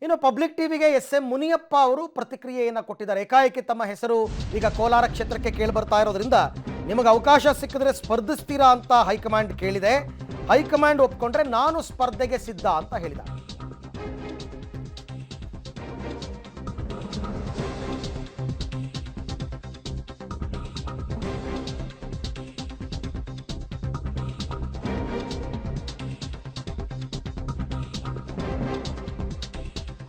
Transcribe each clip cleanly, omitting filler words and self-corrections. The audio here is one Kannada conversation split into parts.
ಇನ್ನು ಪಬ್ಲಿಕ್ ಟಿವಿಗೆ ಎಸ್.ಎಂ. ಮುನಿಯಪ್ಪ ಅವರು ಪ್ರತಿಕ್ರಿಯೆಯನ್ನು ಕೊಟ್ಟಿದ್ದಾರೆ. ಏಕಾಏಕಿ ತಮ್ಮ ಹೆಸರು ಈಗ ಕೋಲಾರ ಕ್ಷೇತ್ರಕ್ಕೆ ಕೇಳಿ ಬರ್ತಾ ಇರೋದ್ರಿಂದ ನಿಮಗೆ ಅವಕಾಶ ಸಿಕ್ಕಿದ್ರೆ ಸ್ಪರ್ಧಿಸ್ತೀರಾ ಅಂತ ಹೈಕಮಾಂಡ್ ಕೇಳಿದೆ. ಹೈಕಮಾಂಡ್ ಒಪ್ಕೊಂಡ್ರೆ ನಾನು ಸ್ಪರ್ಧೆಗೆ ಸಿದ್ಧ ಅಂತ ಹೇಳಿದ.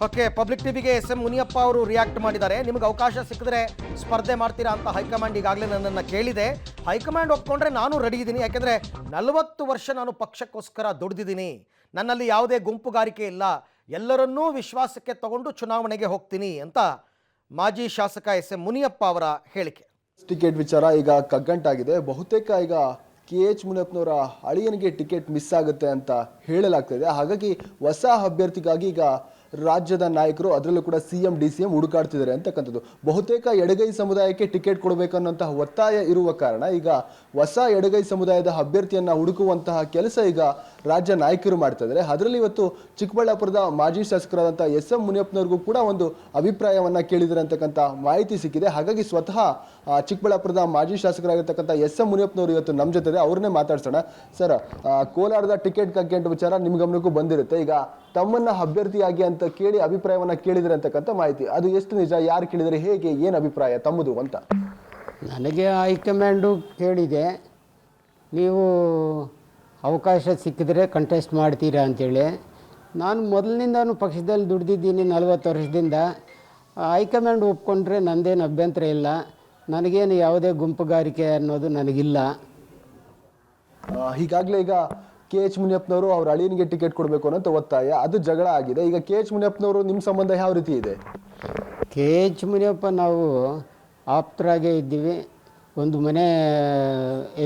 ಓಕೆ, ಪಬ್ಲಿಕ್ ಟಿವಿಗೆ ಎಸ್.ಎಂ. ಮುನಿಯಪ್ಪ ಅವರು ರಿಯಾಕ್ಟ್ ಮಾಡಿದ್ದಾರೆ. ನಿಮಗೆ ಅವಕಾಶ ಸಿಕ್ಕಿದ್ರೆ ಸ್ಪರ್ಧೆ ಮಾಡ್ತೀರಾ ಅಂತ ಹೈಕಮಾಂಡ್ ಈಗಾಗಲೇ ನನ್ನನ್ನು ಕೇಳಿದೆ. ಹೈಕಮಾಂಡ್ ಒಪ್ಕೊಂಡ್ರೆ ನಾನು ರೆಡಿ ಇದ್ದೀನಿ. ಯಾಕೆಂದರೆ 40 ವರ್ಷ ನಾನು ಪಕ್ಷಕ್ಕೋಸ್ಕರ ದುಡಿದಿದ್ದೀನಿ. ನನ್ನಲ್ಲಿ ಯಾವುದೇ ಗುಂಪುಗಾರಿಕೆ ಇಲ್ಲ. ಎಲ್ಲರನ್ನೂ ವಿಶ್ವಾಸಕ್ಕೆ ತಗೊಂಡು ಚುನಾವಣೆಗೆ ಹೋಗ್ತೀನಿ ಅಂತ ಮಾಜಿ ಶಾಸಕ ಎಸ್.ಎಂ. ಮುನಿಯಪ್ಪ ಅವರ ಹೇಳಿಕೆ. ಟಿಕೆಟ್ ವಿಚಾರ ಈಗ ಕಗ್ಗಂಟಾಗಿದೆ. ಬಹುತೇಕ ಈಗ KH ಮುನಿಯಪ್ಪನವರ ಅಳಿಯನಿಗೆ ಟಿಕೆಟ್ ಮಿಸ್ ಆಗುತ್ತೆ ಅಂತ ಹೇಳಲಾಗ್ತಿದೆ. ಹಾಗಾಗಿ ಹೊಸ ಅಭ್ಯರ್ಥಿಗಾಗಿ ಈಗ ರಾಜ್ಯದ ನಾಯಕರು ಅದರಲ್ಲೂ ಕೂಡ CM DCM ಹುಡುಕಾಡ್ತಿದ್ದಾರೆ ಅಂತಕ್ಕಂಥದ್ದು. ಬಹುತೇಕ ಎಡಗೈ ಸಮುದಾಯಕ್ಕೆ ಟಿಕೆಟ್ ಕೊಡಬೇಕನ್ನುವಂತಹ ಒತ್ತಾಯ ಇರುವ ಕಾರಣ ಈಗ ಹೊಸ ಎಡಗೈ ಸಮುದಾಯದ ಅಭ್ಯರ್ಥಿಯನ್ನ ಹುಡುಕುವಂತಹ ಕೆಲಸ ಈಗ ರಾಜ್ಯ ನಾಯಕರು ಮಾಡ್ತಾ ಇದ್ದಾರೆ. ಅದರಲ್ಲಿ ಇವತ್ತು ಚಿಕ್ಕಬಳ್ಳಾಪುರದ ಮಾಜಿ ಶಾಸಕರಾದಂತಹ ಎಸ್.ಎಂ. ಮುನಿಯಪ್ಪನವ್ರಿಗೂ ಕೂಡ ಒಂದು ಅಭಿಪ್ರಾಯವನ್ನ ಕೇಳಿದರೆ ಅಂತಕ್ಕಂಥ ಮಾಹಿತಿ ಸಿಕ್ಕಿದೆ. ಹಾಗಾಗಿ ಸ್ವತಃ ಚಿಕ್ಕಬಳ್ಳಾಪುರದ ಮಾಜಿ ಶಾಸಕರಾಗಿರ್ತಕ್ಕಂಥ ಎಸ್.ಎಂ. ಮುನಿಯಪ್ಪನವರು ಇವತ್ತು ನಮ್ಮ ಜೊತೆ ಅವ್ರನ್ನೇ ಮಾತಾಡ್ಸೋಣ. ಸರ್, ಕೋಲಾರದ ಟಿಕೆಟ್ ಕಗ್ಗೆಂಟ್ ವಿಚಾರ ನಿಮ್ಮ ಗಮನಕ್ಕೂ ಬಂದಿರುತ್ತೆ. ಈಗ ತಮ್ಮನ್ನ ಅಭ್ಯರ್ಥಿಯಾಗಿ ಅಂತ ಕೇಳಿ ಅಭಿಪ್ರಾಯವನ್ನ ಕೇಳಿದ್ರೆ ಅಂತಕ್ಕಂಥ ಮಾಹಿತಿ, ಅದು ಎಷ್ಟು ನಿಜ, ಯಾರು ಕೇಳಿದರೆ, ಹೇಗೆ, ಏನು ಅಭಿಪ್ರಾಯ ತಮ್ಮದು ಅಂತ? ನನಗೆ ಹೈಕಮಾಂಡು ಕೇಳಿದೆ, ನೀವು ಅವಕಾಶ ಸಿಕ್ಕಿದ್ರೆ ಕಂಟೆಸ್ಟ್ ಮಾಡ್ತೀರಾ ಅಂತೇಳಿ. ನಾನು ಮೊದಲಿನಿಂದನೂ ಪಕ್ಷದಲ್ಲಿ ದುಡ್ದಿದ್ದೀನಿ 40 ವರ್ಷದಿಂದ. ಹೈಕಮಾಂಡ್ ಒಪ್ಕೊಂಡ್ರೆ ನಂದೇನು ಅಭ್ಯಂತರ ಇಲ್ಲ. ನನಗೇನು ಯಾವುದೇ ಗುಂಪುಗಾರಿಕೆ ಅನ್ನೋದು ನನಗಿಲ್ಲ. ಈಗಾಗಲೇ ಈಗ KH ಮುನಿಯಪ್ಪನವರು ಅವ್ರ ಅಳಿಯನಿಗೆ ಟಿಕೆಟ್ ಕೊಡಬೇಕು ಅನ್ನೋ ಒತ್ತಾಯ, ಅದು ಜಗಳ ಆಗಿದೆ. ಈಗ KH ಮುನಿಯಪ್ಪನವರು ನಿಮ್ಮ ಸಂಬಂಧ ಯಾವ ರೀತಿ ಇದೆ? KH ಮುನಿಯಪ್ಪ ನಾವು ಆಪ್ತರಾಗೇ ಇದ್ದೀವಿ. ಒಂದು ಮನೆ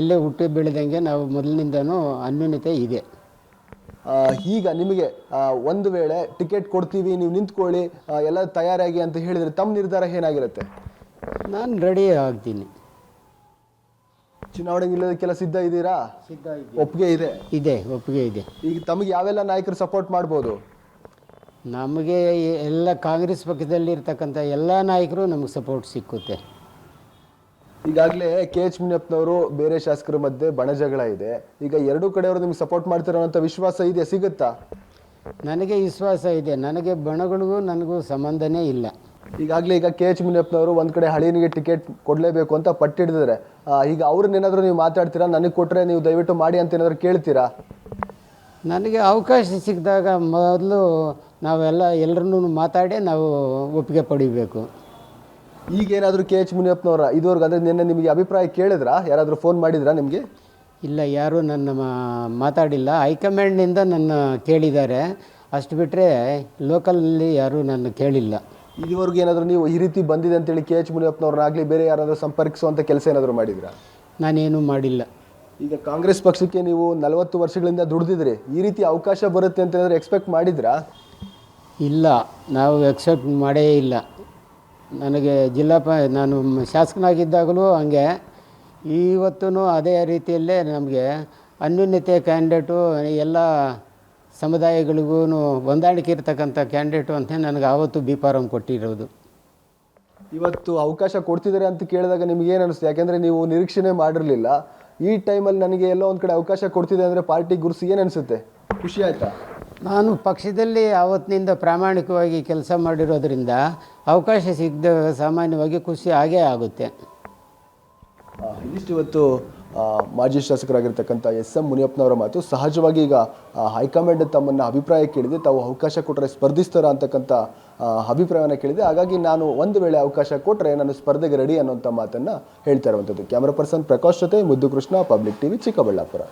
ಎಲ್ಲೇ ಹುಟ್ಟಿ ಬೆಳೆದಂಗೆ ನಾವು ಮೊದಲಿನಿಂದನೂ ಅನ್ಯೋನ್ಯತೆ ಇದೆ. ಈಗ ನಿಮಗೆ ಒಂದು ವೇಳೆ ಟಿಕೆಟ್ ಕೊಡ್ತೀವಿ, ನೀವು ನಿಂತ್ಕೊಳ್ಳಿ, ಎಲ್ಲ ತಯಾರಾಗಿ ಅಂತ ಹೇಳಿದರೆ ತಮ್ಮ ನಿರ್ಧಾರ ಏನಾಗಿರುತ್ತೆ? ನಾನು ರೆಡಿ ಆಗ್ತೀನಿ. ಚುನಾವಣೆಗೆ ಇಲ್ಲದಕ್ಕೆಲ್ಲ ಸಿದ್ಧ ಇದ್ದೀರಾ? ಸಿದ್ಧ ಇದೆ. ಒಪ್ಪಿಗೆ ಇದೆ? ಇದೆ, ಒಪ್ಪಿಗೆ ಇದೆ. ಈಗ ತಮಗೆ ಯಾವೆಲ್ಲ ನಾಯಕರು ಸಪೋರ್ಟ್ ಮಾಡ್ಬೋದು? ನಮಗೆ ಎಲ್ಲ ಕಾಂಗ್ರೆಸ್ ಪಕ್ಷದಲ್ಲಿ ಇರ್ತಕ್ಕಂಥ ಎಲ್ಲ ನಾಯಕರು ನಮಗೆ ಸಪೋರ್ಟ್ ಸಿಕ್ಕುತ್ತೆ. ಈಗಾಗಲೇ KH ಮುನಿಯಪ್ಪನವರು ಬೇರೆ ಶಾಸಕರ ಮಧ್ಯೆ ಬಣಜಗಳ ಇದೆ. ಈಗ ಎರಡೂ ಕಡೆಯವರು ನಿಮ್ಗೆ ಸಪೋರ್ಟ್ ಮಾಡ್ತಾರೋ ಅಂತ ವಿಶ್ವಾಸ ಇದೆ, ಸಿಗುತ್ತಾ? ನನಗೆ ವಿಶ್ವಾಸ ಇದೆ. ನನಗೆ ಬಣಗಳಿಗೂ ನನಗೂ ಸಂಬಂಧನೇ ಇಲ್ಲ. ಈಗಾಗಲೇ ಈಗ KH ಮುನಿಯಪ್ಪನವರು ಒಂದು ಕಡೆ ಹಳಿಯನಿಗೆ ಟಿಕೆಟ್ ಕೊಡಲೇಬೇಕು ಅಂತ ಪಟ್ಟಿಡಿದ್ದಾರೆ. ಈಗ ಅವ್ರನ್ನೇನಾದರೂ ನೀವು ಮಾತಾಡ್ತೀರಾ? ನನಗೆ ಕೊಟ್ಟರೆ ನೀವು ದಯವಿಟ್ಟು ಮಾಡಿ ಅಂತ ಏನಾದರೂ ಕೇಳ್ತೀರಾ? ನನಗೆ ಅವಕಾಶ ಸಿಕ್ಕಿದಾಗ ಮೊದಲು ನಾವೆಲ್ಲ ಎಲ್ಲರನ್ನೂ ಮಾತಾಡಿ ನಾವು ಒಪ್ಪಿಗೆ ಪಡಿಬೇಕು. ಈಗೇನಾದರೂ KH ಮುನಿಯಪ್ಪನವರ ಇದುವರೆಗೂ ಅಂದರೆ ನಿನ್ನೆ ನಿಮಗೆ ಅಭಿಪ್ರಾಯ ಕೇಳಿದ್ರಾ? ಯಾರಾದರೂ ಫೋನ್ ಮಾಡಿದ್ರಾ ನಿಮಗೆ? ಇಲ್ಲ, ಯಾರೂ ನನ್ನ ಮಾತಾಡಿಲ್ಲ. ಹೈಕಮಾಂಡ್ನಿಂದ ನನ್ನ ಕೇಳಿದ್ದಾರೆ, ಅಷ್ಟು ಬಿಟ್ಟರೆ ಲೋಕಲ್ನಲ್ಲಿ ಯಾರೂ ನನ್ನ ಕೇಳಿಲ್ಲ. ಇದುವರೆಗೂ ಏನಾದರೂ ನೀವು ಈ ರೀತಿ ಬಂದಿದೆ ಅಂತೇಳಿ KH ಮುನಿಯಪ್ಪನವ್ರನ್ನಾಗಲಿ ಬೇರೆ ಯಾರಾದರೂ ಸಂಪರ್ಕಿಸುವಂಥ ಕೆಲಸ ಏನಾದರೂ ಮಾಡಿದ್ರಾ? ನಾನೇನೂ ಮಾಡಿಲ್ಲ. ಈಗ ಕಾಂಗ್ರೆಸ್ ಪಕ್ಷಕ್ಕೆ ನೀವು 40 ವರ್ಷಗಳಿಂದ ದುಡಿದಿದ್ರಿ, ಈ ರೀತಿ ಅವಕಾಶ ಬರುತ್ತೆ ಅಂತ ಏನಾದರೂ ಎಕ್ಸ್ಪೆಕ್ಟ್ ಮಾಡಿದ್ರಾ? ಇಲ್ಲ, ನಾವು ಎಕ್ಸೆಪ್ಟ್ ಮಾಡೇ ಇಲ್ಲ. ನನಗೆ ನಾನು ಶಾಸಕನಾಗಿದ್ದಾಗಲೂ ಹಂಗೆ, ಇವತ್ತೂ ಅದೇ ರೀತಿಯಲ್ಲೇ ನಮಗೆ ಅನ್ಯೋನ್ಯತೆ ಕ್ಯಾಂಡಿಡೇಟು, ಎಲ್ಲ ಸಮುದಾಯಗಳಿಗೂ ಹೊಂದಾಣಿಕೆ ಇರ್ತಕ್ಕಂಥ ಕ್ಯಾಂಡಿಡೇಟು ಅಂತ ನನಗೆ ಆವತ್ತು B.Pharm ಕೊಟ್ಟಿರೋದು. ಇವತ್ತು ಅವಕಾಶ ಕೊಡ್ತಿದ್ದಾರೆ ಅಂತ ಕೇಳಿದಾಗ ನಿಮ್ಗೆ ಏನು ಅನಿಸ್ತು? ಯಾಕೆಂದರೆ ನೀವು ನಿರೀಕ್ಷಣೆ ಮಾಡಿರಲಿಲ್ಲ. ಈ ಟೈಮಲ್ಲಿ ನನಗೆ ಎಲ್ಲೋ ಒಂದು ಕಡೆ ಅವಕಾಶ ಕೊಡ್ತಿದೆ ಅಂದರೆ ಪಾರ್ಟಿ ಗುರುಸಿ ಏನು ಅನಿಸುತ್ತೆ? ಖುಷಿ ಆಯಿತಾ? ನಾನು ಪಕ್ಷದಲ್ಲಿ ಆವತ್ತಿನಿಂದ ಪ್ರಾಮಾಣಿಕವಾಗಿ ಕೆಲಸ ಮಾಡಿರೋದ್ರಿಂದ ಅವಕಾಶ ಸಿಗದಾಗ ಸಾಮಾನ್ಯವಾಗಿ ಖುಷಿ ಆಗೇ ಆಗುತ್ತೆ. ಇದಿಷ್ಟು ಇವತ್ತು ಮಾಜಿ ಶಾಸಕರಾಗಿರ್ತಕ್ಕಂಥ ಎಸ್.ಎಂ. ಮುನಿಯಪ್ಪನವರ ಮಾತು. ಸಹಜವಾಗಿ ಈಗ ಹೈಕಮಾಂಡ್ ತಮ್ಮನ್ನು ಅಭಿಪ್ರಾಯ ಕೇಳಿದೆ, ತಾವು ಅವಕಾಶ ಕೊಟ್ಟರೆ ಸ್ಪರ್ಧಿಸ್ತಾರ ಅಂತಕ್ಕಂಥ ಅಭಿಪ್ರಾಯವನ್ನು ಕೇಳಿದೆ. ಹಾಗಾಗಿ ನಾನು ಒಂದು ವೇಳೆ ಅವಕಾಶ ಕೊಟ್ಟರೆ ನಾನು ಸ್ಪರ್ಧೆಗೆ ರೆಡಿ ಅನ್ನೋಂಥ ಮಾತನ್ನು ಹೇಳ್ತಾ ಇರುವಂಥದ್ದು. ಕ್ಯಾಮ್ರಾ ಪರ್ಸನ್ ಪ್ರಕಾಶ್ ಜೊತೆ ಮುದ್ದು ಕೃಷ್ಣ, ಪಬ್ಲಿಕ್ ಟಿವಿ, ಚಿಕ್ಕಬಳ್ಳಾಪುರ.